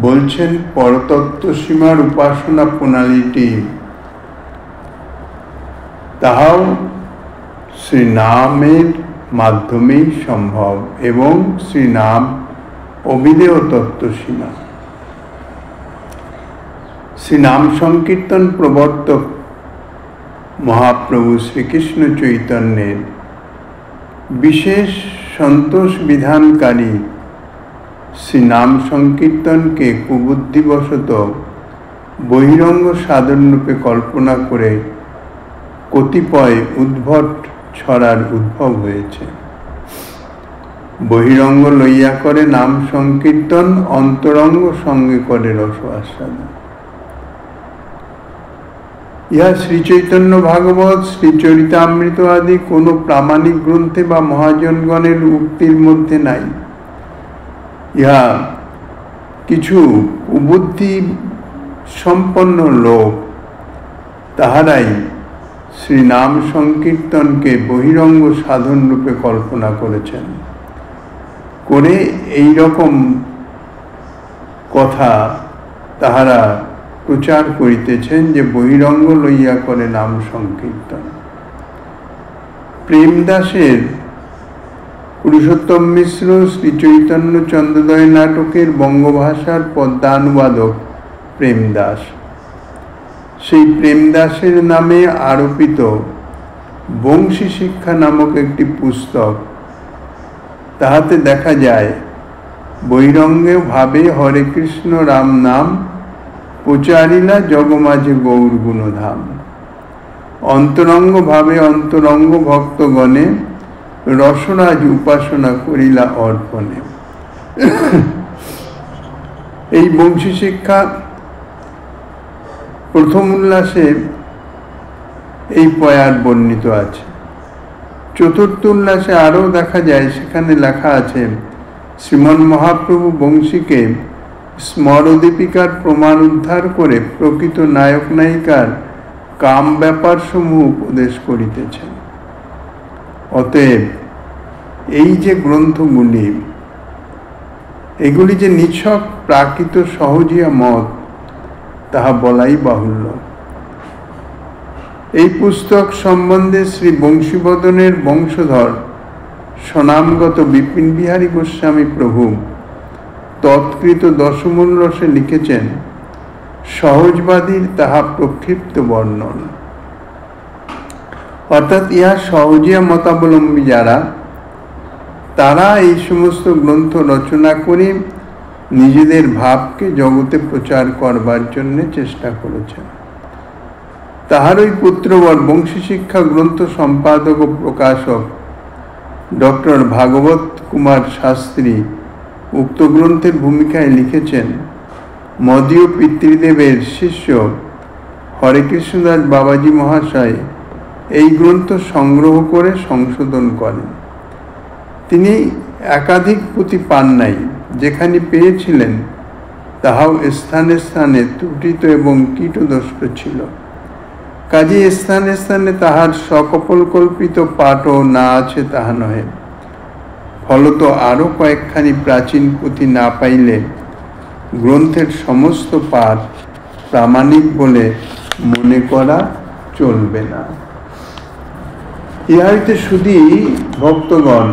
বলছেন পরতত্ত্ব সীমার উপাসনা প্রণালীটি তাহাও শ্রীনামের মাধ্যমেই সম্ভব এবং শ্রীনাম অবিদেয় তত্ত্বসীমা। শ্রীনাম সংকীর্তন প্রবর্তক মহাপ্রভু শ্রীকৃষ্ণ চৈতন্যের বিশেষ সন্তোষ বিধানকারী শ্রীনাম সংকীর্তনকে কুবুদ্ধিবশত বহিরঙ্গ সাধনরূপে কল্পনা করে কতিপয় উদ্ভট ছড়ার উদ্ভব হয়েছে। বহিরঙ্গ লইয়া করে নাম সংকীর্তন, অন্তরঙ্গ সঙ্গে করে রস আস্বাদন। ইহা শ্রীচৈতন্য ভাগবত, শ্রীচরিতামৃত আদি কোনো প্রামাণিক গ্রন্থে বা মহাজনগণের উক্তির মধ্যে নাই। ইহা কিছু কুবুদ্ধি সম্পন্ন লোক, তাহারাই শ্রীনাম সংকীর্তনকে বহিরঙ্গ সাধন রূপে কল্পনা করেছেন, করে এই রকম কথা তাহারা প্রচার করিতেছেন যে বহিরঙ্গ লইয়া করে নাম সংকীর্তন। প্রেমদাসের পুরুষোত্তম মিশ্র শ্রীচৈতন্য চন্দ্রোদয় নাটকের বঙ্গভাষার পদ্যানুবাদক প্রেমদাস, সেই প্রেমদাসের নামে আরোপিত বংশী শিক্ষা নামক একটি পুস্তক, তাহাতে দেখা যায় বহিরঙ্গে ভাবে হরে কৃষ্ণ রাম নাম, প্রচারিলা জগমাঝে গৌর গুণধাম। অন্তরঙ্গ ভাবে অন্তরঙ্গ ভক্তগণে রসরাজ উপাসনা করিলা অর্পণে। এই বংশী শিক্ষা প্রথম উল্লাসে এই পয়ার বর্ণিত আছে। চতুর্থ উল্লাসে আরও দেখা যায়, সেখানে লেখা আছে শ্রীমন মহাপ্রভু বংশীকে স্মরদীপিকার প্রমাণ উদ্ধার করে প্রকৃত নায়ক নায়িকার কাম ব্যাপার সমূহ উপদেশ করিতেছেন। অতএব এই যে গ্রন্থগুলি, এগুলি যে নিছক প্রাকৃত সহজিয়া মত, তাহা বলাই বাহুল্য। এই পুস্তক সম্বন্ধে শ্রী বংশীবদনের বংশধর স্বনামগত বিপিন বিহারী গোস্বামী প্রভু তৎকৃত দশমূল রসে লিখেছেন, সহজবাদীর তাহা প্রক্ষিপ্ত বর্ণন। অর্থাৎ ইহা সহজিয়া মতাবলম্বী যারা, তারা এই সমস্ত গ্রন্থ রচনা করে নিজেদের ভাবকে জগতে প্রচার করবার জন্য চেষ্টা করেছেন। তাহারই পুত্রবর বংশী শিক্ষা গ্রন্থ সম্পাদক ও প্রকাশক ডক্টর ভাগবত কুমার শাস্ত্রী উক্ত গ্রন্থের ভূমিকায় লিখেছেন, মদীয় পিতৃদেবের শিষ্য হরে কৃষ্ণদাস বাবাজি মহাশয় এই গ্রন্থ সংগ্রহ করে সংশোধন করেন। তিনি একাধিক পুঁথি পান নাই, যেখানে পেয়েছিলেন তাহাও স্থানে স্থানে ত্রুটিত এবং কীটদোষ্ট ছিল। কাজে স্থানে স্থানে তাহার সকপল কল্পিত পাঠও না আছে তাহা নহে। ফলত আরও কয়েকখানি প্রাচীন পুঁথি না পাইলে গ্রন্থের সমস্ত পাঠ প্রামাণিক বলে মনে করা চলবে না। ইহাইতে শুধু ভক্তগণ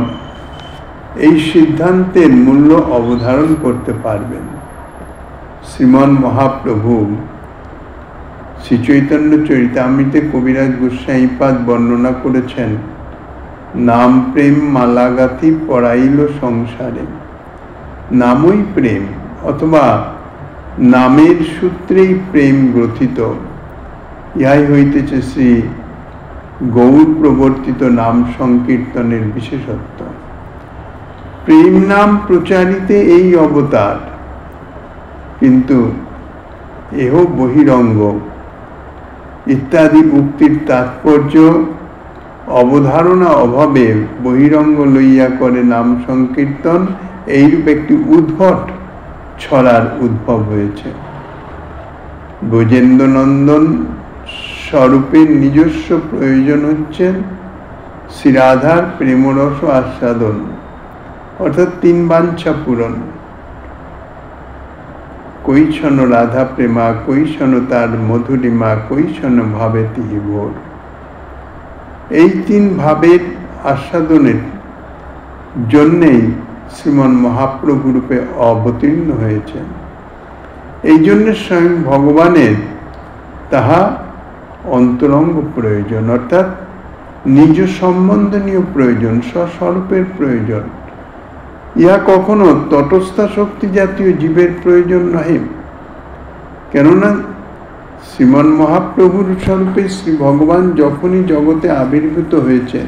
এই সিদ্ধান্তের মূল্য অবধারণ করতে পারবেন। শ্রীমন মহাপ্রভু শ্রীচৈতন্য চরিতামৃতে কবিরাজ গোস্বাইপাদ বর্ণনা করেছেন, নাম প্রেম মালাগাথি পড়াইল সংসারে। নামই প্রেম, অথবা নামের সূত্রেই প্রেম গ্রথিত, ইহাই হইতেছে শ্রী গৌর প্রবর্তিত নাম সংকীর্তনের বিশেষত্ব। প্রেম নাম প্রচারিতে এই অবতার, কিন্তু এহ বহিরঙ্গ ইত্যাদি উক্তির তাৎপর্য অবধারণা অভাবে বহিরঙ্গ লইয়া করে নাম সংকীর্তন, এইরূপ একটি উদ্ভট ছড়ার উদ্ভব হয়েছে। ব্রজেন্দ্রনন্দন স্বরূপের নিজস্ব প্রয়োজন হচ্ছে শ্রীরাধার প্রেমরস আস্বাদন, অর্থাৎ 3 বাঞ্ছা পূরণ। কৈছন রাধা প্রেমা, কৈছন তার মধুরিমা, কৈছন ভাবে তিহি ভোর। এই তিন ভাবের আস্বাদনের জন্যেই শ্রীমন মহাপ্রভু রূপে অবতীর্ণ হয়েছেন। এই জন্য স্বয়ং ভগবানের তাহা অন্তরঙ্গ প্রয়োজন, অর্থাৎ নিজ সম্বন্ধনীয় প্রয়োজন, স্বস্বরূপের প্রয়োজন। ইহা কখনো তটস্থা শক্তি জাতীয় জীবের প্রয়োজন নহে। কেননা শ্রীমন মহাপ্রভুর স্বরূপে শ্রী ভগবান যখনই জগতে আবির্ভূত হয়েছেন,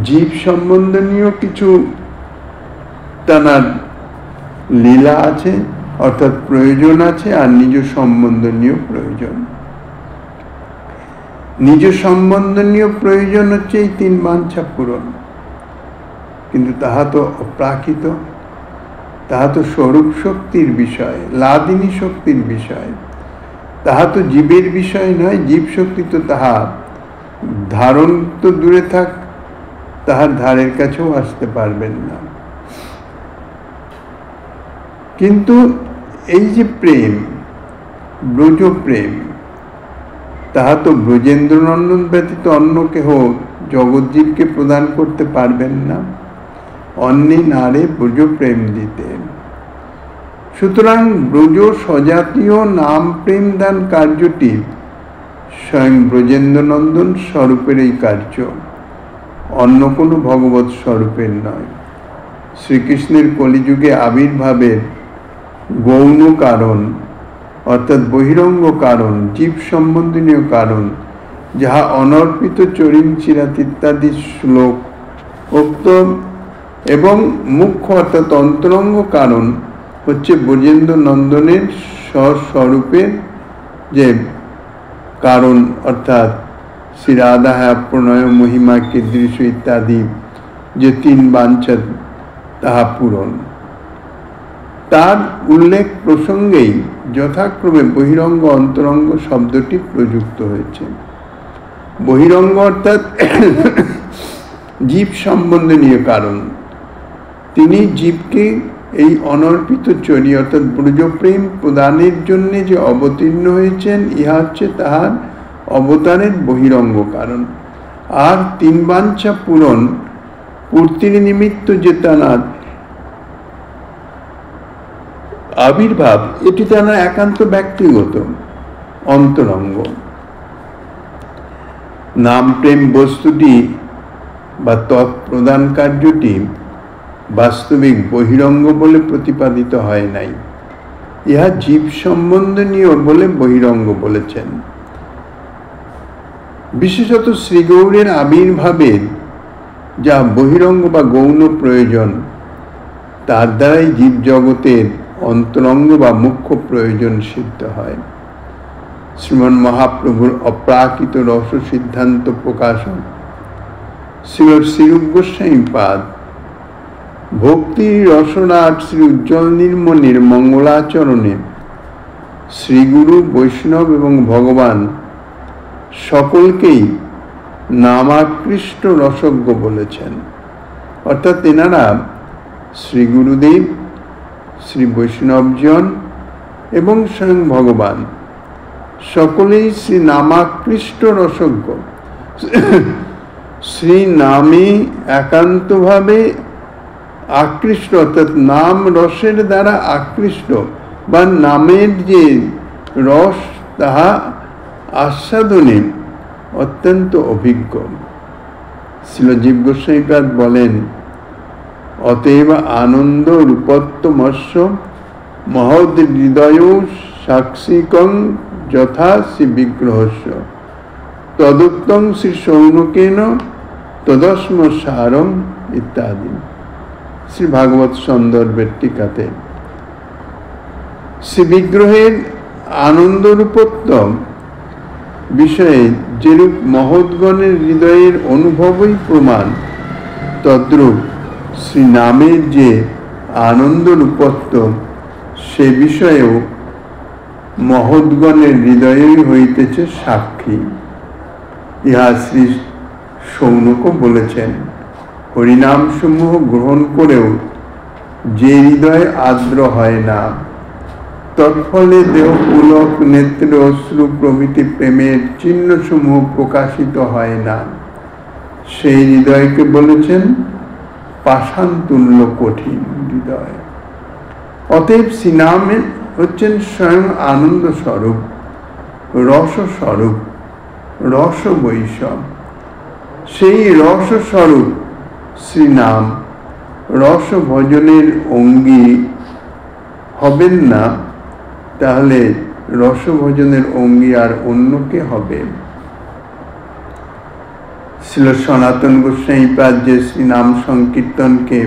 জীব সম্বন্ধনীয় কিছু তার লীলা আছে, অর্থাৎ প্রয়োজন আছে, আর নিজ সম্বন্ধনীয় প্রয়োজন। নিজ সম্বন্ধনীয় প্রয়োজন হচ্ছে এই তিন বাঞ্ছা পূরণ, কিন্তু তাহা তো অপ্রাকৃত, তাহা তো স্বরূপ শক্তির বিষয়, লাদিনী শক্তির বিষয়, তাহা তো জীবের বিষয় নয়। জীব শক্তি তো তাহা ধারণ তো দূরে থাক, তাহার ধারের কাছেও আসতে পারবেন না। কিন্তু এই যে প্রেম, ব্রজ প্রেম, তাহা তো ব্রজেন্দ্রনন্দন ব্যতীত অন্য কেহ জগৎজীবকে প্রদান করতে পারবেন না। অন্যে নারে ব্রজ প্রেম দিতে। সুতরাং ব্রজ স্বজাতীয় নাম প্রেম দান কার্যটি স্বয়ং ব্রজেন্দ্রনন্দন স্বরূপের এই কার্য, অন্য কোনো ভগবৎ স্বরূপের নয়। শ্রীকৃষ্ণের কলিযুগে আবির্ভাবের গৌণ কারণ, অর্থাৎ বহিরঙ্গ কারণ, জীব সম্বন্ধনীয় কারণ, যাহা অনর্পিত চরিম চিরাত ইত্যাদি শ্লোক উক্ত, এবং মুখ্য অর্থাৎ অন্তরঙ্গ কারণ হচ্ছে ব্রজেন্দ্র নন্দনের স্বস্বরূপের যে কারণ, অর্থাৎ শ্রী রাধা প্রণয় মহিমা কীদৃশ ইত্যাদি যে তিন বাঞ্ছা তাহা পূরণ। তার উল্লেখ প্রসঙ্গেই যথাক্রমে বহিরঙ্গ অন্তরঙ্গ শব্দটি প্রযুক্ত হয়েছে। বহিরঙ্গ অর্থাৎ জীব সম্বন্ধনীয় কারণ, তিনি জীবকে এই অনর্পিত চরি অর্থাৎ ব্রজপ্রেম প্রদানের জন্য যে অবতীর্ণ হয়েছেন, ইহা হচ্ছে তাহার অবতারের বহিরঙ্গ কারণ। আর তিন বাঞ্ছা পূরণ পূর্তির নিমিত্ত যে তাঁর আবির্ভাব, এটি তাঁর একান্ত ব্যক্তিগত অন্তরঙ্গ। নাম প্রেম বস্তুটি বা তৎপ্রদান কার্যটি বাস্তবিক বহিরঙ্গ বলে প্রতিপাদিত হয় নাই, ইহা জীব সম্বন্ধনীয় বলে বহিরঙ্গ বলেছেন। বিশেষত শ্রীগৌরের আবির্ভাবের যা বহিরঙ্গ বা গৌণ প্রয়োজন, তার দ্বারাই জীব জগতের অন্তরঙ্গ বা মুখ্য প্রয়োজন সিদ্ধ হয়। শ্রীমন মহাপ্রভুর অপ্রাকৃত রস সিদ্ধান্ত প্রকাশন শ্রী শ্রীরূপ গোস্বামী পাদ ভক্তি রসনাট শ্রী উজ্জ্বল নির্মণির মঙ্গলাচরণে শ্রীগুরু বৈষ্ণব এবং ভগবান সকলকেই নামাকৃষ্ট রসজ্ঞ বলেছেন। অর্থাৎ তেনারা শ্রী গুরুদেব, শ্রী বৈষ্ণবজন এবং স্বয়ং ভগবান সকলেই শ্রী নামাকৃষ্ট রসজ্ঞ। শ্রী নামে একান্তভাবে আকৃষ্ট, অর্থাৎ নাম রসের দ্বারা আকৃষ্ট বা নামের যে রস তাহা আস্বাদনে অত্যন্ত অভিজ্ঞ। শিলজীব গোস্বামীপাদ বলেন, অতএব আনন্দ রূপত্বমস্য মহদ হৃদয় সাক্ষিকং যথা শ্রী বিগ্রহস্য তদুক্তং শ্রী সৌনকেন তদস্ম সারম ইত্যাদি। শ্রী ভাগবত সন্দর্ভের টিকাতে শ্রী বিগ্রহের আনন্দরূপত্ব বিষয়ে যেরূপ মহৎগণের হৃদয়ের অনুভবই প্রমাণ, তদ্রূপ শ্রী নামের যে আনন্দরূপত্ব সে বিষয়েও মহৎগণের হৃদয়ই হইতেছে সাক্ষী। ইহা শ্রী সৌনক বলেছেন, হরিনাম সমূহ গ্রহণ করেও যে হৃদয় আর্দ্র হয় না, তৎফলে দেহ পুলক, নেত্র, অশ্রু প্রভৃতি প্রেমের চিহ্নসমূহ প্রকাশিত হয় না। সেই হৃদয়কে বলেছেন পাষাণ তুল্য কঠিন হৃদয়। অতএব শ্রীনামে হচ্ছেন স্বয়ং আনন্দ স্বরূপ, রস স্বরূপ, রস বৈষম। সেই রস স্বরূপ শ্রীনাম রস ভজনের অঙ্গী হবেন না, তাহলে রস ভজনের অঙ্গী আর অন্য কে হবে? শ্রীল সনাতন গোস্বামীপাদ যে শ্রীনাম সংকীর্তনকে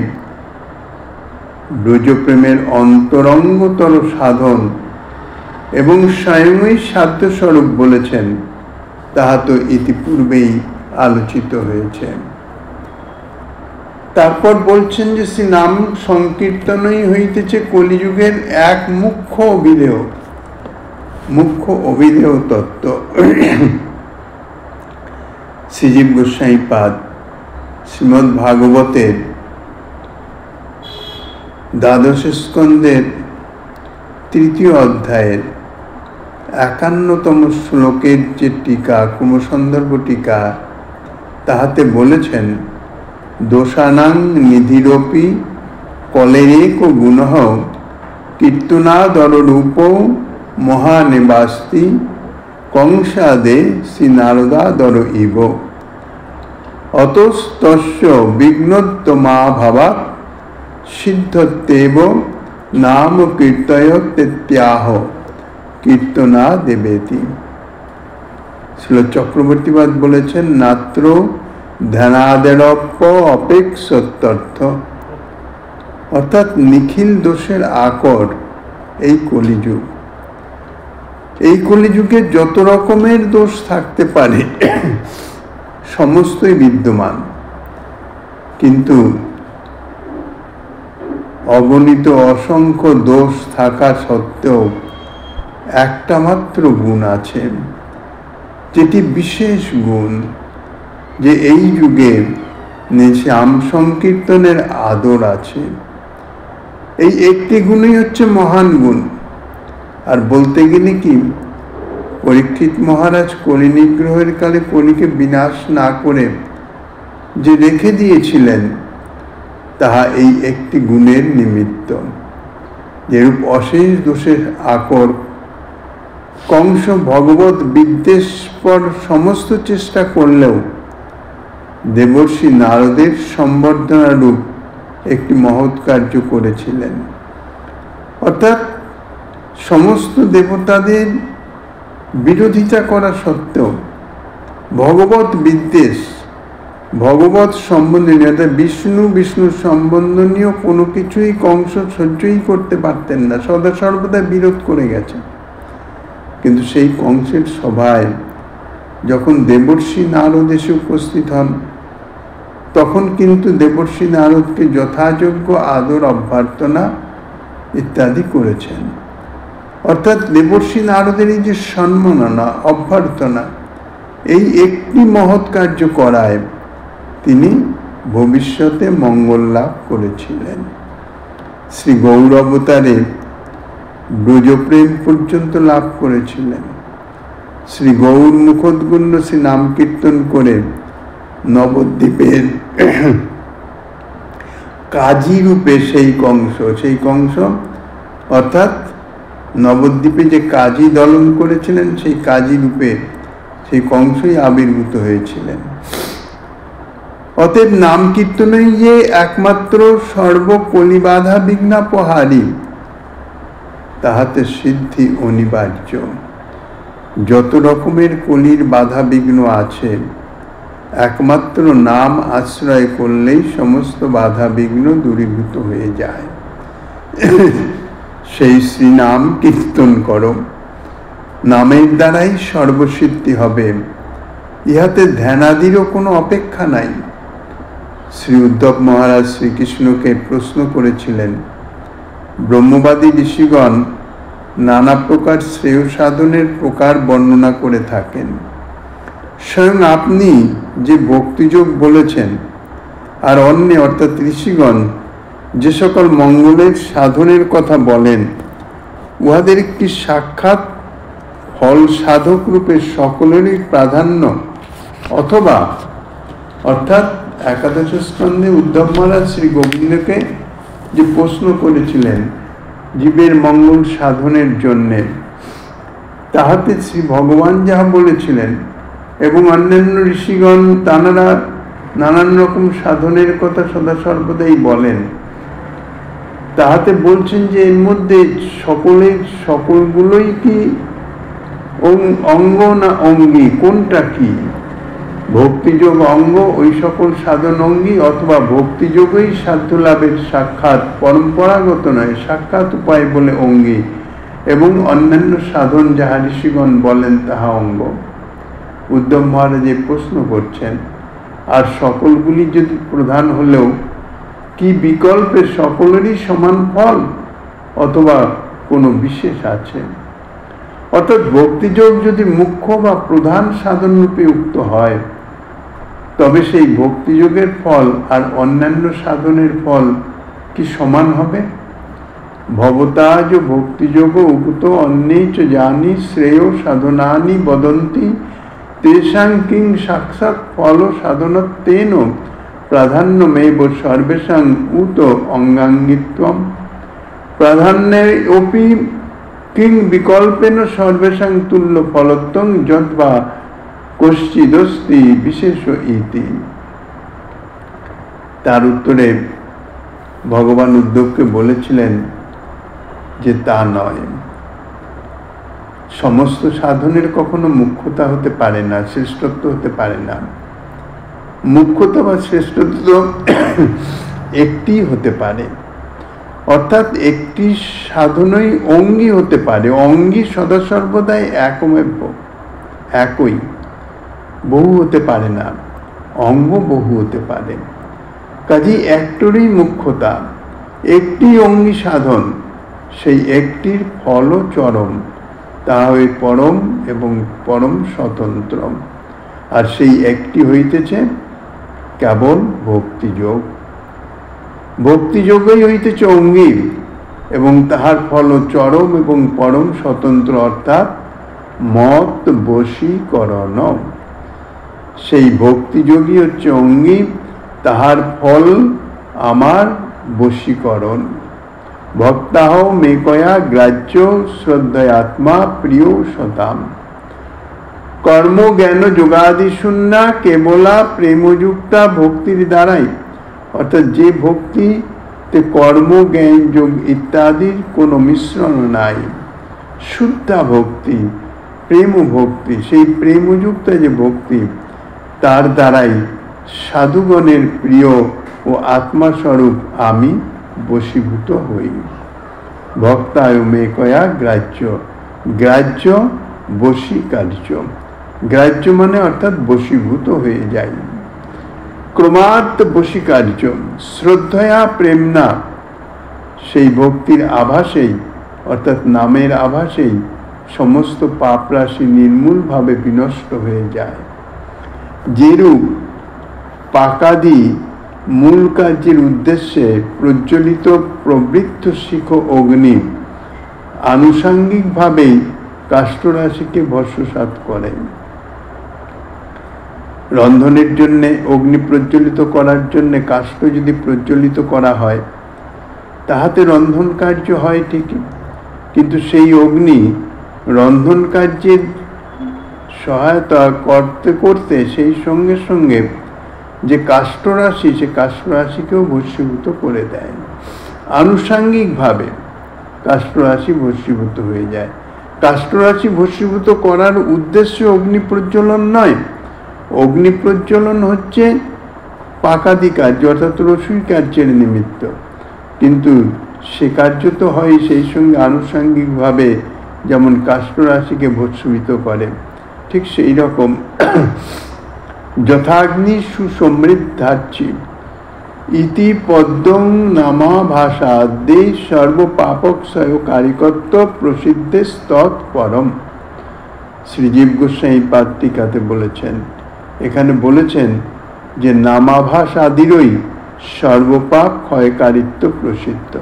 ব্রজপ্রেমের অন্তরঙ্গতর সাধন এবং স্বয়ংই সাধ্যস্বরূপ বলেছেন, তাহা তো ইতিপূর্বেই আলোচিত হয়েছে। তারপর বলছেন যে শ্রীনাম সংকীর্তনই হইতেছে কলিযুগের এক মুখ্য অভিধেয় তত্ত্ব। শ্রীজীব গোস্বামীপাদ শ্রীমদ্ ভাগবতের দ্বাদশ স্কন্ধের 3য় অধ্যায়ের 51তম শ্লোকের যে টিকা, ক্রমসন্দর্ভ টিকা, তাহাতে বলেছেন দোষানাং নিধিরপি কলেরেক গুণঃ কীর্তনাদরূপ মহানিবাস্তি কংসাদে শ্রী নারদাদর ইব অতস্তস্য বিঘ্নোত্তমা ভাবাৎ সিদ্ধত্বেব নাম কীর্তয়ত্যত্যাহ কীর্তনা দেবেতি। শ্রীল চক্রবর্তীপাদ বলেছেন নাত্র ধ্যানাদেরপ্য অপেক্ষত্যর্থ, অর্থাৎ নিখিল দোষের আকর এই কলিযুগ। এই কলিযুগে যত রকমের দোষ থাকতে পারে সমস্তই বিদ্যমান, কিন্তু অগণিত অসংখ্য দোষ থাকা সত্ত্বেও একটা মাত্র গুণ আছে, যেটি বিশেষ গুণ, যে এই যুগে শ্যাম সংকীর্তনের আদর আছে। এই একটি গুণই হচ্ছে মহান গুণ। আর বলতে গেলে কি, পরীক্ষিত মহারাজ কলি নিগ্রহের কালে কলিকে বিনাশ না করে যে রেখে দিয়েছিলেন, তাহা এই একটি গুণের নিমিত্ত। যেরূপ অশেষ দোষের আকর কংস ভগবত বিদ্বেষপর সমস্ত চেষ্টা করলেও দেবর্ষি নারদের সম্বর্ধনা রূপ একটি মহৎ কার্য করেছিলেন। অর্থাৎ সমস্ত দেবতাদের বিরোধিতা করা সত্ত্বেও ভগবত বিদ্বেষ, ভগবত সম্বন্ধনীয়, অর্থাৎ বিষ্ণু সম্বন্ধনীয় কোনো কিছুই কংস সহ্যই করতে পারতেন না, সদা সর্বদা বিরোধ করে গেছেন। কিন্তু সেই কংসের সভায় যখন দেবর্ষি নারদ এসে উপস্থিত হন, তখন কিন্তু দেবর্ষি নারদকে যথাযোগ্য আদর অভ্যর্থনা ইত্যাদি করেছেন। অর্থাৎ দেবর্ষি নারদের এই যে সম্মাননা, অভ্যর্থনা, এই একটি মহৎ কার্য করায় তিনি ভবিষ্যতে মঙ্গল লাভ করেছিলেন। শ্রী গৌর অবতারে ব্রজপ্রেম পর্যন্ত লাভ করেছিলেন। শ্রী গৌর মুখোদ্গণ্য শ্রী নাম কীর্তন করে নবদ্বীপের কাজী রূপে সেই কংস অর্থাৎ নবদ্বীপে যে কাজী দলন করেছিলেন, সেই কাজী রূপে সেই কংসই আবির্ভূত হয়েছিলেন। অতএব নাম কীর্তনই যে একমাত্র সর্বকলিবাধা বিঘ্নাপহারী, তাহাতে সিদ্ধি অনিবার্য। যত রকমের কলির বাধা বিঘ্ন আছে, একমাত্র নাম আশ্রয় করলেই সমস্ত বাধা বিঘ্ন দূরীভূত হয়ে যায়। সেই শ্রীনাম কীর্তন করো, নামের দ্বারাই সর্বসিদ্ধি হবে, ইহাতে ধ্যানাদিরও কোনো অপেক্ষা নাই। শ্রী উদ্ধব মহারাজ শ্রীকৃষ্ণকে প্রশ্ন করেছিলেন, ব্রহ্মবাদী ঋষিগণ নানা প্রকার শ্রেয় সাধনের প্রকার বর্ণনা করে থাকেন, স্বয়ং আপনি যে ভক্তিযোগ বলেছেন, আর অন্য অর্থাৎ ঋষিগণ যে সকল মঙ্গলের সাধনের কথা বলেন, উহাদের একটি সাক্ষাৎ ফল সাধক রূপে সকলেরই প্রাধান্য, অথবা অর্থাৎ একাদশ স্কন্ধে উদ্ধব মহারাজ শ্রী গোবিন্দকে যে প্রশ্ন করেছিলেন জীবের মঙ্গল সাধনের জন্যে, তাহাতে শ্রী ভগবান যাহা বলেছিলেন এবং অন্যান্য ঋষিগণ তাঁরা নানান রকম সাধনের কথা সদা সর্বদাই বলেন, তাহাতে বলছেন যে এর মধ্যে সকলগুলোই কি অঙ্গ না অঙ্গী, কোনটা কি? ভক্তিযোগ অঙ্গ, ওই সকল সাধন অঙ্গী, অথবা ভক্তিযোগই সাধ্য লাভের সাক্ষাৎ পরম্পরাগত নয় সাক্ষাৎ উপায় বলে অঙ্গী, এবং অন্যান্য সাধন যাহা ঋষিগণ বলেন তাহা অঙ্গ। উদ্ধব মহারাজ এই প্রশ্ন করছেন। আর সকলগুলি যদি প্রধান হলেও কি বিকল্পে সকলেরই সমান ফল, অথবা কোনো বিশেষ আছে? অর্থাৎ ভক্তিযোগ যদি মুখ্য বা প্রধান সাধন রূপে উক্ত হয়, তবে সেই ভক্তিযোগের ফল আর অন্যান্য সাধনের ফল কি সমান হবে? ভবতাজ ভক্তিযোগ উক্ত অন্যেচ জানি শ্রেয় সাধনানি বদন্তি তেষাং কিং সাক্ষাৎ ফল সাধনত্বেন প্রাধান্যমেব সর্বেষাং উত অঙ্গাঙ্গিত্বম প্রাধান্যের অপি কিং বিকল্পেন সর্বেষাং তুল্য ফলত্বং যদ্বা কশ্চিদস্তি বিশেষ ইতি। তার উত্তরে ভগবান উদ্ধবকে বলেছিলেন যে তা নয়, সমস্ত সাধনের কখনো মুখ্যতা হতে পারে না, শ্রেষ্ঠত্ব হতে পারে না। মুখ্যতা বা শ্রেষ্ঠত্ব একটি হতে পারে, অর্থাৎ একটি সাধনই অঙ্গী হতে পারে। অঙ্গী সদা সর্বদাই একই, বহু হতে পারে না। অঙ্গ বহু হতে পারে। কাজেই একটিরই মুখ্যতা, একটি অঙ্গী সাধন, সেই একটির ফল চরম, তা হয় পরম এবং পরম স্বতন্ত্র। আর সেই একটি হইতেছে কেবল ভক্তিযোগ। ভক্তিযোগই হইতেছে অঙ্গী এবং তাহার ফল চরম এবং পরম স্বতন্ত্র, অর্থাৎ মত বশীকরণ। সেই ভক্তিযোগই হচ্ছে অঙ্গী, তাহার ফল আমার বশীকরণ। ভক্তাহ মেকয়া গ্রাহ্য শ্রদ্ধয়াত্মা প্রিয় সতাম। কর্ম জ্ঞান যোগাদি শূন্যা কেবলা প্রেমযুক্তা ভক্তির দ্বারাই, অর্থাৎ যে ভক্তিতে কর্ম জ্ঞান যোগ ইত্যাদির কোনো মিশ্রণ নাই, শুদ্ধা ভক্তি, প্রেম ভক্তি, সেই প্রেমযুক্ত যে ভক্তি, তার দ্বারাই সাধুগণের প্রিয় ও আত্মাস্বরূপ আমি বশীভূত হই। ভক্তায় মেকয়া গ্রাহ্য, গ্রাহ্য বশীকার্য, গ্রাহ্য মানে অর্থাৎ বশীভূত হয়ে যায়। ক্রমাৎ বশীকার্য শ্রদ্ধয়া প্রেমনা, সেই ভক্তির আভাসেই অর্থাৎ নামের আভাসেই সমস্ত পাপ রাশি নির্মূলভাবে বিনষ্ট হয়ে যায়। যেরূপ পাকাদি মূল কার্যের উদ্দেশ্যে প্রজ্বলিত প্রবৃত্ত শিখ অগ্নি আনুষাঙ্গিকভাবেই কাষ্ঠরাশিকে ভস্মসাৎ করে। রন্ধনের জন্য অগ্নি প্রজ্বলিত করার জন্য কাষ্ঠ যদি প্রজ্বলিত করা হয়, তাহাতে রন্ধন কার্য হয় ঠিকই, কিন্তু সেই অগ্নি রন্ধন কার্যের সহায়তা করতে করতে সেই সঙ্গে সঙ্গে যে কাষ্ঠরাশি, সে কাষ্ঠরাশিকেও ভস্মীভূত করে দেয়। আনুষাঙ্গিকভাবে কাষ্ঠরাশি ভস্মীভূত হয়ে যায়। কাষ্ঠরাশি ভস্মীভূত করার উদ্দেশ্য অগ্নি প্রজ্বলন নয়। অগ্নি প্রজ্বলন হচ্ছে পাকাদি কার্য, অর্থাৎ রসুই কার্যের নিমিত্ত, কিন্তু সে কার্য তো হয় সেই সঙ্গে আনুষাঙ্গিকভাবে, যেমন কাষ্ঠরাশিকে ভস্মীভূত করে, ঠিক সেই রকম যথাগ্নি সুসমৃদ্ধার্চি ইতি পদ্মং নামা ভাষা দে সর্বপাপক্ষয় কারিকত্ব প্রসিদ্ধে তৎপরম। শ্রীজীব গোস্বামী পাত্রিকাতে বলেছেন, এখানে বলেছেন যে নামাভাস আদিরই সর্বপাপ ক্ষয়কারিত্ব প্রসিদ্ধ।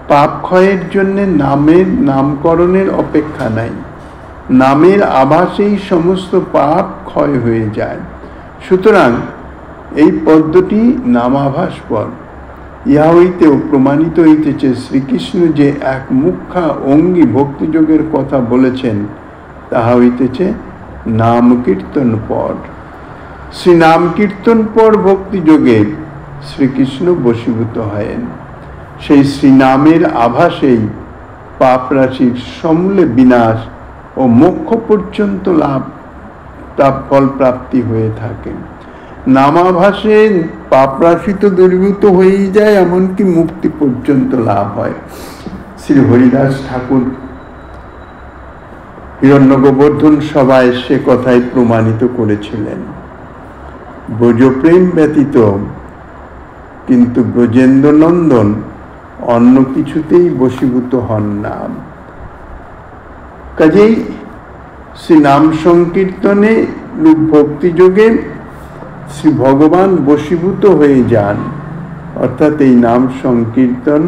পাপ ক্ষয়ের জন্য নামের নামকরণের অপেক্ষা নাই। নামের আভাসেই সমস্ত পাপ ক্ষয় হয়ে যায়। সুতরাং এই পদ্মটি নামাভাসপর। ইহা হইতেও প্রমাণিত হইতেছে শ্রীকৃষ্ণ যে এক মুখ্যা অঙ্গী ভক্তিযোগের কথা বলেছেন, তাহা হইতেছে নাম কীর্তন পর। শ্রী নাম কীর্তন পর ভক্তিযোগে শ্রীকৃষ্ণ বশীভূত হয়েন। সেই শ্রীনামের আভাসেই পাপ রাশির সমূলে বিনাশ ও মোক্ষ পর্যন্ত ফল প্রাপ্তি হয়ে থাকে। নামাভাসে পাপ রাশি তো দূরীভূত হয়েই যায়, এমনকি মুক্তি পর্যন্ত লাভ হয়। শ্রী হরিদাস ঠাকুর হিরণ্য গোবর্ধন সভায় সে কথাই প্রমাণিত করেছিলেন। ব্রজপ্রেম ব্যতীত কিন্তু ব্রজেন্দ্র নন্দন অন্য কিছুতেই বশীভূত হন না। কাজেই শ্রী নাম সংকীর্তনে ভক্তিযোগে শ্রী ভগবান বশীভূত হয়ে যান, অর্থাৎ এই নাম সংকীর্তন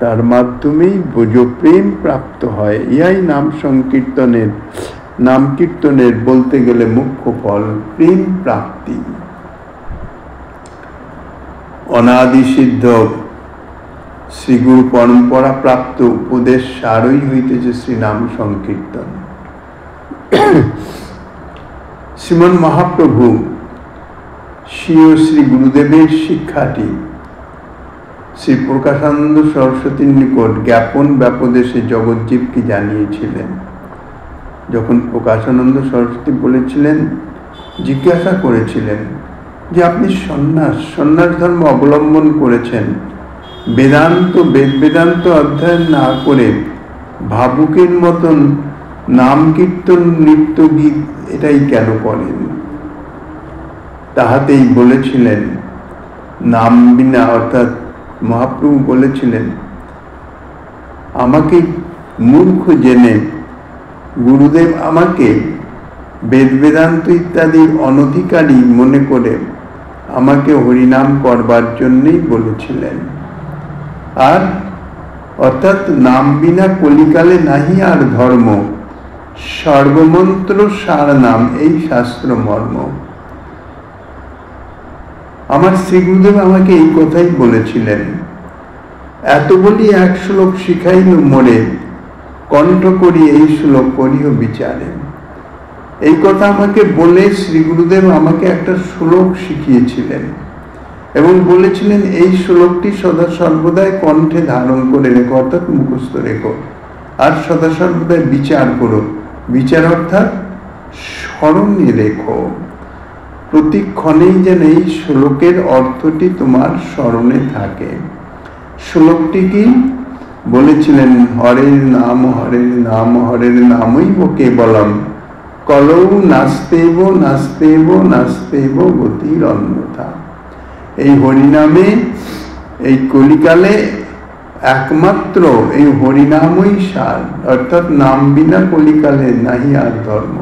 তার মাধ্যমেই ব্রজপ্রেম প্রাপ্ত হয়। ইহাই নাম সংকীর্তনের, নাম কীর্তনের বলতে গেলে মুখ্য ফল, প্রেম প্রাপ্তি। অনাদি সিদ্ধ শ্রীগুরু পরম্পরা প্রাপ্ত উপদেশ সারই হইতেছে শ্রী নাম সংকীর্তন। শ্রীমন মহাপ্রভু স্বীয় শ্রী গুরুদেবের শিক্ষাটি শ্রী প্রকাশানন্দ সরস্বতীর নিকট জ্ঞাপন ব্যাপদেশে জগজ্জীবকে জানিয়েছিলেন। যখন প্রকাশানন্দ সরস্বতী বলেছিলেন, জিজ্ঞাসা করেছিলেন যে আপনি সন্ন্যাস ধর্ম অবলম্বন করেছেন, বেদ বেদান্ত অধ্যয়ন না করে ভাবুকের মতন নাম কীর্তন নৃত্য গীত এটাই কেন করেন? তাহাতেই বলেছিলেন নাম বিনা, অর্থাৎ মহাপ্রভু বলেছিলেন, আমাকে মূর্খ জেনে গুরুদেব আমাকে বেদ বেদান্ত ইত্যাদির অনধিকারী মনে করে আমাকে হরিনাম করবার জন্যই বলেছিলেন। আর অর্থাৎ নাম বিনা কলিকালে নাহি আর ধর্ম, সর্বমন্ত্র সার নাম, এই শাস্ত্র মর্ম। আমার শ্রী গুরুদেব আমাকে এই কথাই বলেছিলেন। এত বলি এক শ্লোক শিখাইল মোরে, কণ্ঠ করি এই শ্লোক করিও বিচারে। এই কথা আমাকে বলে শ্রী গুরুদেব আমাকে একটা শ্লোক শিখিয়েছিলেন এবং বলেছিলেন এই শ্লোকটি সদা সর্বদাই কণ্ঠে ধারণ করে রেখো, অর্থাৎ মুখস্থ রেখো, আর সদা সর্বদাই বিচার করো। বিচার অর্থাৎ স্মরণে রেখো। প্রতিক্ষণেই যেন এই শ্লোকের অর্থটি তোমার স্মরণে থাকে। শ্লোকটি কি বলেছিলেন? হরের নাম হরের নাম হরের নামই কেবলম, কলৌ নাস্তেব নাস্তেব নাস্তেব গতির অন্যথা। এই হরিনামে এই কলিকালে একমাত্র এই হরিনামই সার, অর্থাৎ নাম বিনা কলিকালে নাহি আর ধর্ম।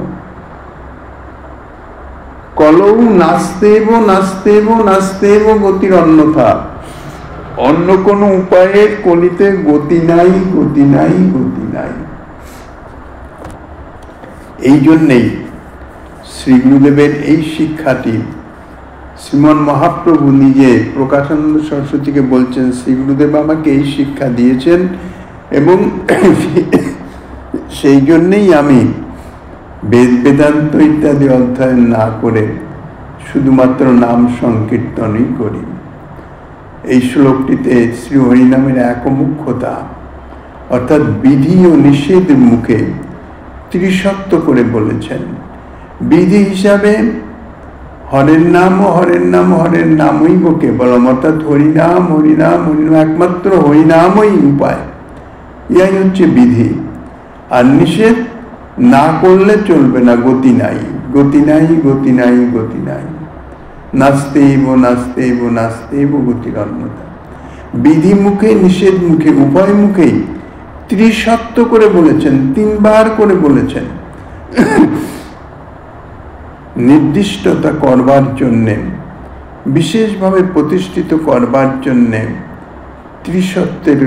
কলৌ নাস্তেব নাস্তেব নাস্তেব গতির অন্যথা, অন্য কোন উপায়ে কলিতে গতি নাই, গতি নাই, গতি নাই। এই জন্যেই শ্রী গুরুদেবের এই শিক্ষাটি শ্রীমন মহাপ্রভু নিজে প্রকাশানন্দ সরস্বতীকে বলছেন, শ্রী গুরুদেব আমাকে এই শিক্ষা দিয়েছেন এবং সেই জন্যেই আমি বেদ বেদান্ত ইত্যাদি অধ্যয়ন না করে শুধুমাত্র নাম সংকীর্তনই করি। এই শ্লোকটিতে শ্রী হরিনামের একমুখ্যতা, অর্থাৎ বিধি ও নিষেধ মুখে ত্রিসত্য করে বলেছেন। বিধি হিসাবে হরের নাম ও হরের নাম হরের নামই কেবলম, অর্থাৎ হরিনাম হরিনাম হরিনাম, একমাত্র হরিনামই উপায়, ইয়াই হচ্ছে বিধি। আর নিষেধ না করলে চলবে না, গতি নাই, গতি নাই, গতি নাই, গতি নাই। নাস্তেব নাস্তেব নাস্তেব গতির অন্যথা। বিধি মুখে নিষেধ মুখে উভয় মুখেই ত্রিসত্য করে বলেছেন, তিনবার করে বলেছেন। নির্দিষ্টতা করবার জন্যে, বিশেষভাবে প্রতিষ্ঠিত করবার জন্যে ত্রিসত্যের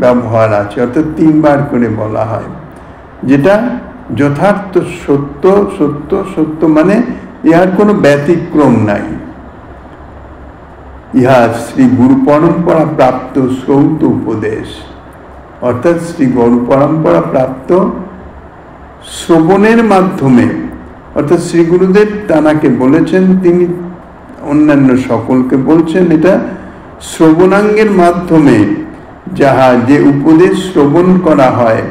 ব্যবহার আছে, অর্থাৎ 3 বার করে বলা হয়, যেটা যথার্থ সত্য সত্য সত্য, মানে ইহার কোনো ব্যতিক্রম নাই। ইহা শ্রী গুরু পরম্পরা প্রাপ্ত শ্রৌত উপদেশ, অর্থাৎ শ্রী গুরু পরম্পরা প্রাপ্ত শ্রবণের মাধ্যমে, অর্থাৎ শ্রী গুরুদেব তানাকে বলেছেন, তিনি অন্যান্য সকলকে বলছেন, এটা শ্রবণাঙ্গের মাধ্যমে যাহা যে উপদেশ শ্রবণ করা হয়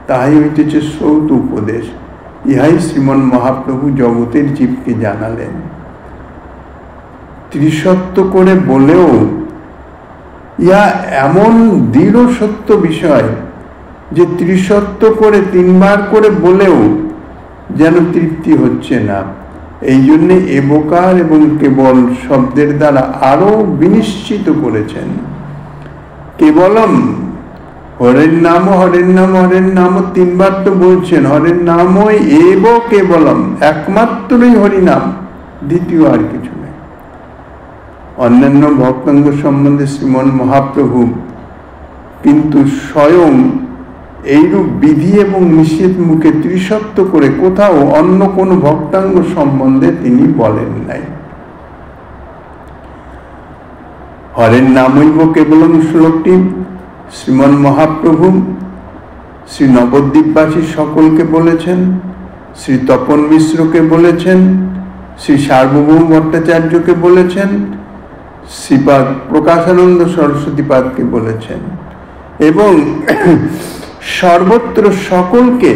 তাহাই হইতেছে শ্রৌত উপদেশ। ইহাই শ্রীমন মহাপ্রভু জগতের জীবকে জানালেন। ত্রিসত্য করে বলেও ইহা এমন দৃঢ় সত্য বিষয় যে ত্রিসত্য করে 3 বার করে বলেও যেন তৃপ্তি হচ্ছে না। এই জন্যে এবকার এবং কেবল শব্দের দ্বারা আরো বিনিশ্চিত করেছেন। কেবলম হরের নাম হরের নাম হরের নাম 3 বার তো বলছেন, হরের নামই এব কেবলম, একমাত্রই হরিনাম, দ্বিতীয় আর কিছু নেই। অন্যান্য ভক্তাঙ্গ সম্বন্ধে শ্রীমন মহাপ্রভু কিন্তু স্বয়ং এইরূপ বিধি এবং নিষেধ মুখে ত্রিসত্য করে কোথাও অন্য কোন ভক্তাঙ্গ সম্বন্ধে তিনি বলেন নাই। হরের নামৈব কেবলম শ্লোকটি শ্রীমন মহাপ্রভু শ্রী নবদ্বীপবাসী সকলকে বলেছেন, শ্রী তপন মিশ্রকে বলেছেন, শ্রী সার্বভৌম ভট্টাচার্যকে বলেছেন, শ্রীপাদ প্রকাশানন্দ সরস্বতীপাদকে বলেছেন, এবং সর্বত্র সকলকে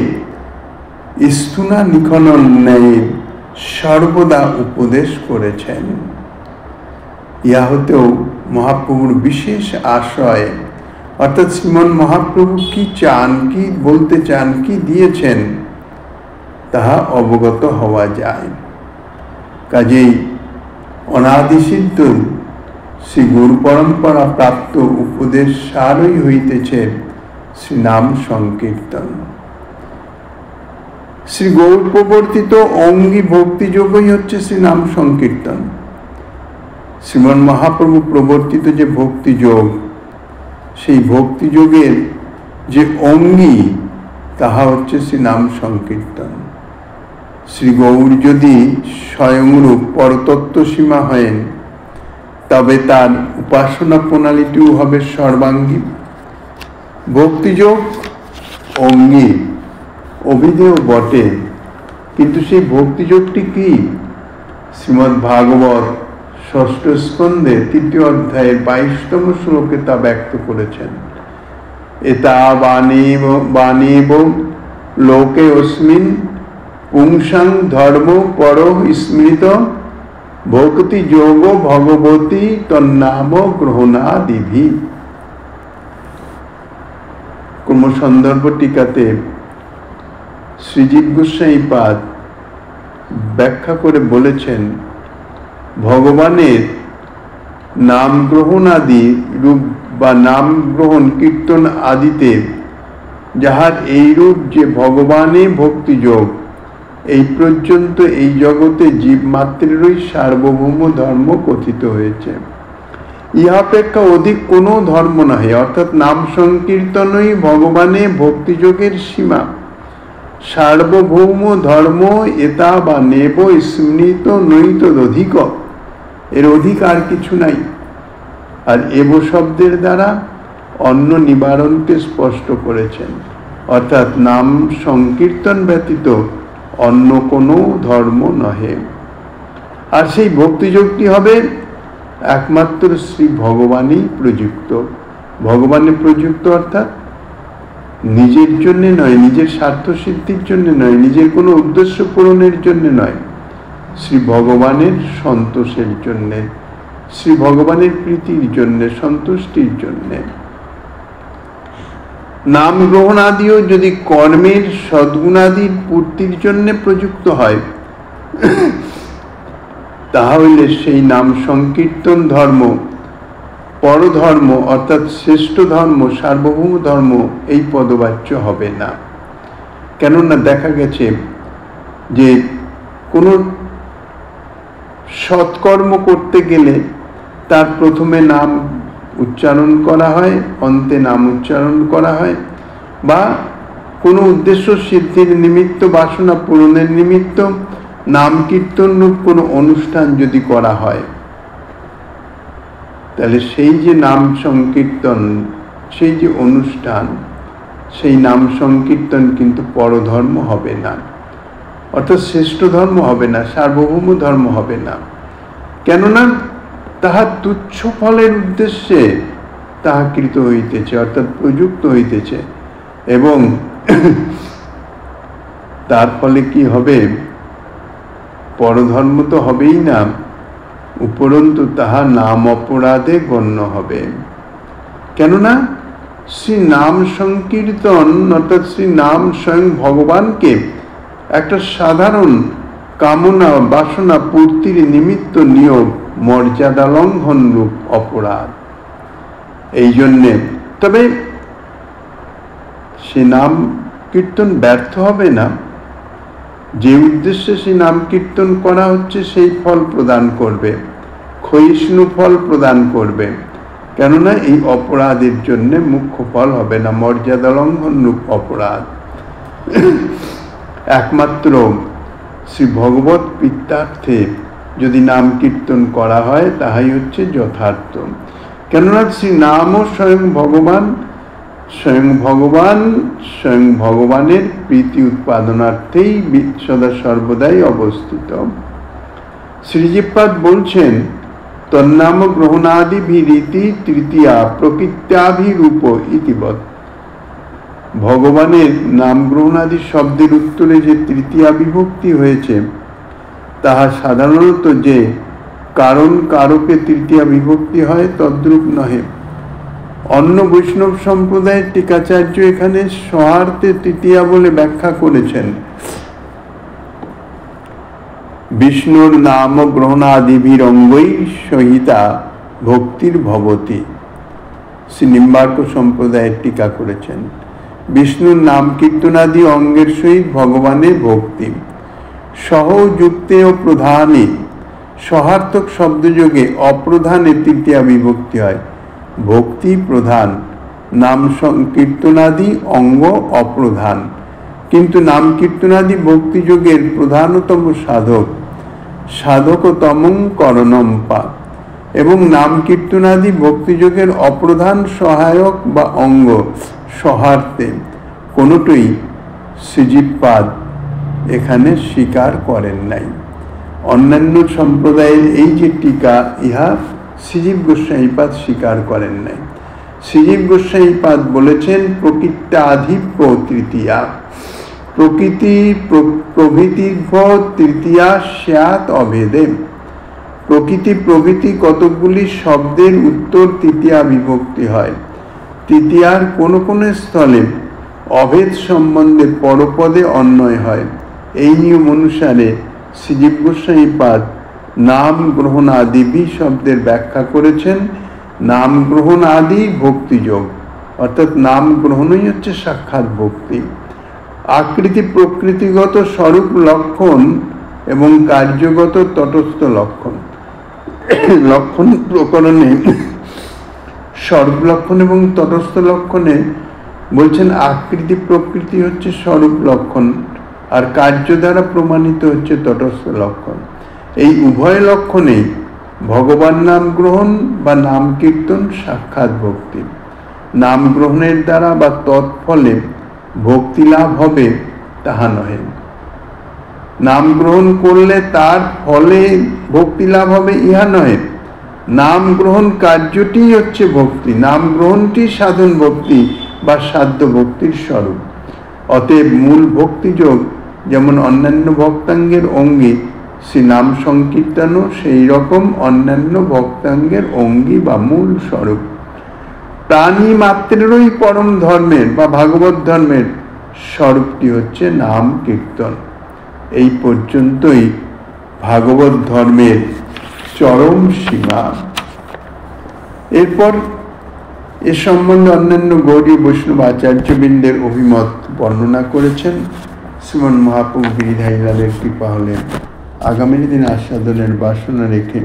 স্থূনা নিখনন ন্যায় সর্বদা উপদেশ করেছেন। ইহা হতেও মহাপ্রভুর বিশেষ আশয়, অর্থাৎ শ্রীমন মহাপ্রভু কি চান, কি বলতে চান, কি দিয়েছেন, তাহা অবগত হওয়া যায়। কাজেই অনাদিসিদ্ধ শ্রী গুরু পরম্পরা প্রাপ্ত উপদেশ সারই হইতেছে শ্রী নাম সংকীর্তন। শ্রী গৌর প্রবর্তিত অঙ্গী ভক্তিযোগই হচ্ছে শ্রী নাম সংকীর্তন। শ্রীমন মহাপ্রভু প্রবর্তিত যে ভক্তিযোগ, সেই ভক্তিযোগের যে অঙ্গী তাহা হচ্ছে শ্রী নাম সংকীর্তন। শ্রী গৌর যদি স্বয়ংরূপ পরতত্ত্ব সীমা হয়েন, তবে তার উপাসনা প্রণালীটিও হবে সর্বাঙ্গী। ভক্তিযোগ অঙ্গী, অভিধেয় বটে, কিন্তু সেই ভক্তিযোগটি কি? শ্রীমদ্ ভাগবত 6ষ্ঠ স্কন্ধে 3য় অধ্যায়ের 22তম শ্লোকে তা ব্যক্ত করেছেন। এতা বাণীব লোকে অস্মিন পুংসাং ধর্ম পর স্মৃত ভক্তি যোগ ভগবতী তন্নাম গ্রহণাদিভি। ক্রমসন্দর্ভ টিকাতে শ্রীজীব গোস্বাইপাদ ব্যাখ্যা করে বলেছেন, ভগবানের নাম গ্রহণ আদি রূপ বা নাম গ্রহণ কীর্তন আদিতে যাহার এই রূপ যে ভগবানে ভক্তিযোগ, এই পর্যন্ত এই জগতে জীব মাত্রেরই সার্বভৌম ধর্ম কথিত হয়েছে। ইহা অপেক্ষা অধিক কোনো ধর্ম নহে, অর্থাৎ নাম সংকীর্তনই ভগবানে ভক্তিযোগের সীমা। সার্বভৌম ধর্ম এতা বা নেব স্মৃত নৈত অধিক, এর অধিক আর কিছু নাই। আর এব শব্দের দ্বারা অন্য নিবারণকে স্পষ্ট করেছেন, অর্থাৎ নাম সংকীর্তন ব্যতীত অন্য কোনো ধর্ম নহে। আর সেই ভক্তিযোগটি হবে একমাত্র শ্রী ভগবানই প্রযুক্ত। ভগবানে প্রযুক্ত অর্থাৎ নিজের জন্য নয়, নিজের স্বার্থ সিদ্ধির জন্য নয়, নিজের কোনো উদ্দেশ্য পূরণের জন্য নয়, শ্রী ভগবানের সন্তোষের জন্যে, শ্রী ভগবানের প্রীতির জন্যে, সন্তুষ্টির জন্যে। নাম গ্রহণ আদিও যদি কর্মের সদ্গুণাদির পূর্তির জন্য প্রযুক্ত হয়, তাহলে সেই নাম সংকীর্তন ধর্ম পরধর্ম অর্থাৎ শ্রেষ্ঠ ধর্ম, সার্বভৌম ধর্ম এই পদবাচ্য হবে না। কেননা দেখা গেছে যে কোনো সৎকর্ম করতে গেলে তার প্রথমে নাম উচ্চারণ করা হয়, অন্তে নাম উচ্চারণ করা হয়, বা কোনো উদ্দেশ্য সিদ্ধির নিমিত্ত, বাসনা পূরণের নিমিত্ত নাম কীর্তন রূপ কোনো অনুষ্ঠান যদি করা হয়, তাহলে সেই যে নাম সংকীর্তন, সেই যে অনুষ্ঠান, সেই নাম সংকীর্তন কিন্তু পরধর্ম হবে না, অর্থাৎ শ্রেষ্ঠ ধর্ম হবে না, সার্বভৌম ধর্ম হবে না। কেননা তাহা তুচ্ছ ফলের উদ্দেশ্যে তাহা কৃত হইতেছে, অর্থাৎ প্রযুক্ত হইতেছে, এবং তার ফলে কি হবে, পরধর্ম তো হবেই না, উপরন্তু তাহা নাম অপরাধে গণ্য হবে। কেননা শ্রী নাম সংকীর্তন, অর্থাৎ শ্রী নাম স্বয়ং ভগবানকে একটা সাধারণ কামনা বাসনা পূর্তির নিমিত্ত নিয়োগ মর্যাদা লঙ্ঘন রূপ অপরাধ। এই জন্যে তবে সে নাম কীর্তন ব্যর্থ হবে না, যে উদ্দেশ্যে সে নাম কীর্তন করা হচ্ছে সেই ফল প্রদান করবে, ক্ষয়িষ্ণু ফল প্রদান করবে। কেননা এই অপরাধের জন্য মুখ্য ফল হবে না, মর্যাদা লঙ্ঘন রূপ অপরাধ। একমাত্র শ্রী ভগবত প্রীত্যার্থে যদি নাম কীর্তন করা হয় তাহাই হচ্ছে যথার্থ। কেননা শ্রী নামও স্বয়ং ভগবান, স্বয়ং ভগবানের প্রীতি উৎপাদনার্থেই সদা সর্বদাই অবস্থিত। শ্রীজিপাদ বলছেন, তন্নাম গ্রহণাদিভিরীতি তৃতীয়া প্রকৃত্যাভিরূপ ইতিবৎ। ভগবানের নাম গ্রহণাদি শব্দের উত্তরে যে তৃতীয়া বিভক্তি হয়েছে, তাহা সাধারণত যে কারণ কারকে তৃতীয়া বিভক্তি হয় তদ্রূপ নহে। অন্য বৈষ্ণব সম্প্রদায়ের টিকাচার্য এখানে সহার্থে তৃতীয়া বলে ব্যাখ্যা করেছেন। বিষ্ণুর নাম গ্রহণাদিভির অঙ্গই সহিতা ভক্তির ভবতি। শ্রী নিম্বার্ক সম্প্রদায়ের টিকা করেছেন, বিষ্ণুর নাম কীর্তনাদি অঙ্গের সহিত ভগবানের ভক্তি। সহযুক্তে ও প্রধানে, সহার্থক শব্দযোগে অপ্রধানে তৃতীয়া বিভক্তি হয়, ভক্তি প্রধান, নাম সংকীর্তনাদি অঙ্গ অপ্রধান। কিন্তু নাম কীর্তনাদি ভক্তিযোগের প্রধানতম সাধক, সাধকতমং করণম পা, এবং নাম কীর্তনাদি ভক্তিযোগের অপ্রধান সহায়ক বা অঙ্গ সহার্থে কোনোটাই শ্রীজিপাদ এখানে স্বীকার করেন নাই। অন্যান্য সম্প্রদায়ের এই যে টিকা, ইহা শ্রীজীব গোস্বামীপাদ স্বীকার করেন নাই। শ্রীজীব গোস্বামীপাদ বলেছেন, প্রকৃত্যাধিপ্য তৃতীয়া, প্রকৃতি প্রভৃতির্ভ তৃতীয়া স্যাৎ অভেদে। প্রকৃতি প্রভৃতি কতকগুলি শব্দের উত্তর তৃতীয়া বিভক্তি হয়। তৃতীয়ার কোনো কোনো স্থলে অভেদ সম্বন্ধে পরপদে অন্বয় হয়। এই নিয়ম অনুসারে শ্রীজীব গোস্বামীপাদ নাম গ্রহণ আদিভি শব্দের ব্যাখ্যা করেছেন, নাম গ্রহণ আদি ভক্তিযোগ, অর্থাৎ নাম গ্রহণই হচ্ছে সাক্ষাৎ ভক্তি। আকৃতি প্রকৃতিগত স্বরূপ লক্ষণ এবং কার্যগত তটস্থ লক্ষণ। লক্ষণ প্রকরণে স্বরূপ লক্ষণ এবং তটস্থ লক্ষণে বলছেন আকৃতি প্রকৃতি হচ্ছে স্বরূপ লক্ষণ, আর কার্য দ্বারা প্রমাণিত হচ্ছে তটস্থ লক্ষণ। এই উভয় লক্ষণেই ভগবান নাম গ্রহণ বা নাম কীর্তন সাক্ষাৎ ভক্তি। নাম গ্রহণের দ্বারা বা তৎফলে ভক্তি লাভ হবে তাহা নহে। নাম গ্রহণ করলে তার ফলে ভক্তি লাভ হবে ইহা নহে। নাম গ্রহণ কার্যটি হচ্ছে ভক্তি, নাম গ্রহণটি সাধন ভক্তি বা সাধ্য ভক্তির স্বরূপ। অতএব মূল ভক্তিযোগ যেমন অন্যান্য ভক্তাঙ্গের অঙ্গী, শ্রী নাম সংকীর্তনও সেই রকম অন্যান্য ভক্তাঙ্গের অঙ্গী বা মূল স্বরূপ। প্রাণী মাত্রেরই পরম ধর্মের বা ভাগবত ধর্মের স্বরূপটি হচ্ছে নাম কীর্তন। এই পর্যন্তই ভাগবত ধর্মের চরম সীমা। এরপর এ সম্বন্ধে অন্যান্য গৌড়ীয় বৈষ্ণব আচার্যবৃন্দের অভিমত বর্ণনা করেছেন। শ্রীমন মহাপ্রভু গিরিধারীলালের কৃপা হলে আগামী দিন আস্বাদনের বাসনা রেখে